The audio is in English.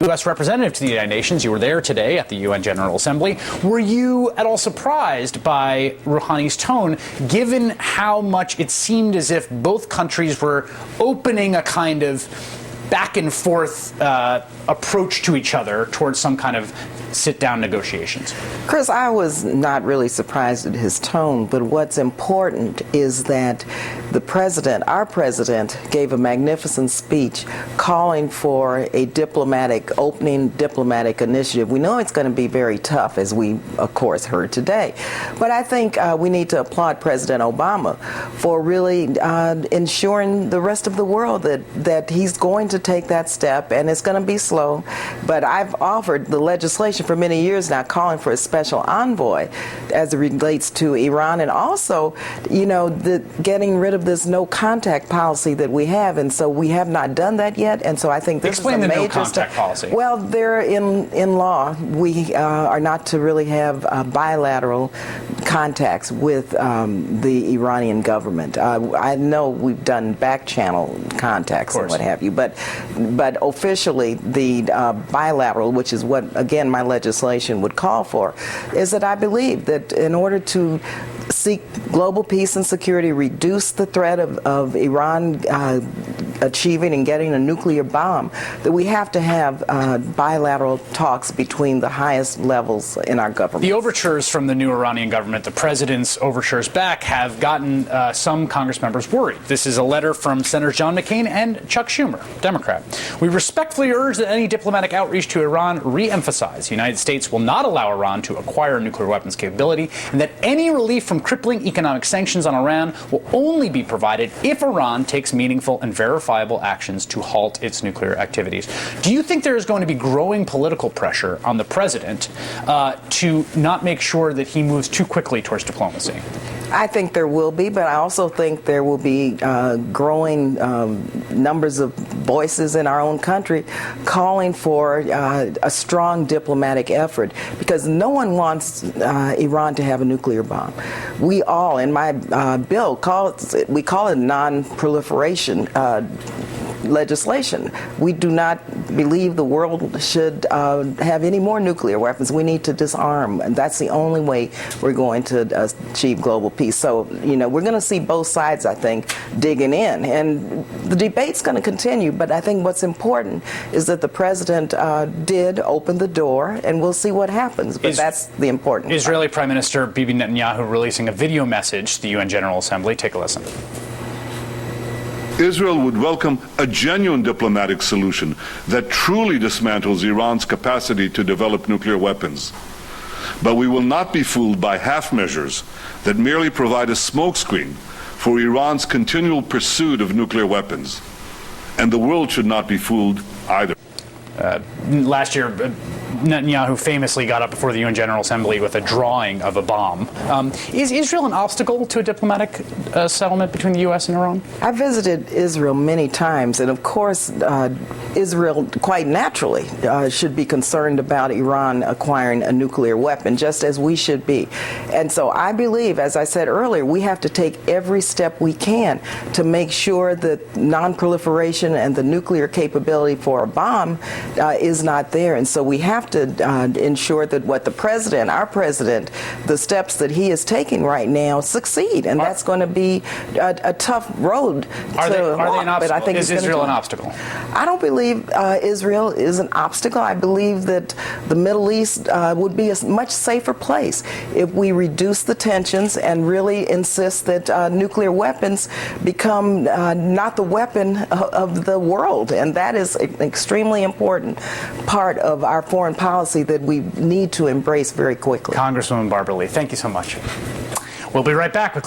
U.S. representative to the United Nations. You were there today at the UN General Assembly. Were you at all surprised by Rouhani's tone, given how much it seemed as if both countries were opening a kind of back and forth approach to each other towards some kind of sit-down negotiations? Chris, I was not really surprised at his tone, but what's important is that the president, our president, gave a magnificent speech calling for a opening diplomatic initiative. We know it's going to be very tough, as we, of course, heard today. But I think we need to applaud President Obama for really ensuring the rest of the world that he's going to take that step, and it's going to be slow. But I've offered the legislation for many years now calling for a special envoy as it relates to Iran, and also, you know, getting rid of this no contact policy that we have, and so we have not done that yet, and so I think this Explain is a the major no contact policy. Well, there in law we are not to really have bilateral contacts with the Iranian government. I know we've done back channel contacts and what have you, but officially the bilateral, which is what again my legislation would call for, is that I believe that in order to seek global peace and security, reduce the threat of Iran achieving and getting a nuclear bomb, that we have to have bilateral talks between the highest levels in our government. The overtures from the new Iranian government, the president's overtures back, have gotten some Congress members worried. This is a letter from Senators John McCain and Chuck Schumer, Democrat. We respectfully urge that any diplomatic outreach to Iran re-emphasize the United States will not allow Iran to acquire nuclear weapons capability, and that any relief from crippling economic sanctions on Iran will only be provided if Iran takes meaningful and verifiable actions to halt its nuclear activities. Do you think there is going to be growing political pressure on the president to not make sure that he moves too quickly towards diplomacy? I think there will be, but I also think there will be growing numbers of voices in our own country calling for a strong diplomatic effort, because no one wants Iran to have a nuclear bomb. We all, in my bill, we call it non-proliferation legislation. We do not believe the world should have any more nuclear weapons. We need to disarm, and that's the only way we're going to achieve global peace. So, you know, we're going to see both sides, I think, digging in, and the debate's going to continue, but I think what's important is that the president did open the door, and we'll see what happens, but that's the important part. Israeli Prime Minister Bibi Netanyahu releasing a video message to the UN General Assembly. Take a listen. Israel would welcome a genuine diplomatic solution that truly dismantles Iran's capacity to develop nuclear weapons. But we will not be fooled by half measures that merely provide a smokescreen for Iran's continual pursuit of nuclear weapons. And the world should not be fooled either. Last year, Netanyahu famously got up before the UN General Assembly with a drawing of a bomb. Is Israel an obstacle to a diplomatic settlement between the U.S. and Iran? I visited Israel many times, and of course, Israel quite naturally should be concerned about Iran acquiring a nuclear weapon, just as we should be. And so I believe, as I said earlier, we have to take every step we can to make sure that non-proliferation and the nuclear capability for a bomb is not there. And so we have to ensure that what the president, our president, the steps that he is taking right now succeed. And that's going to be a tough road to walk. But I think is Israel an obstacle? I don't believe Israel is an obstacle. I believe that the Middle East would be a much safer place if we reduce the tensions and really insist that nuclear weapons become not the weapon of the world. And that is an extremely important part of our foreign policy that we need to embrace very quickly. Congresswoman Barbara Lee, thank you so much. We'll be right back with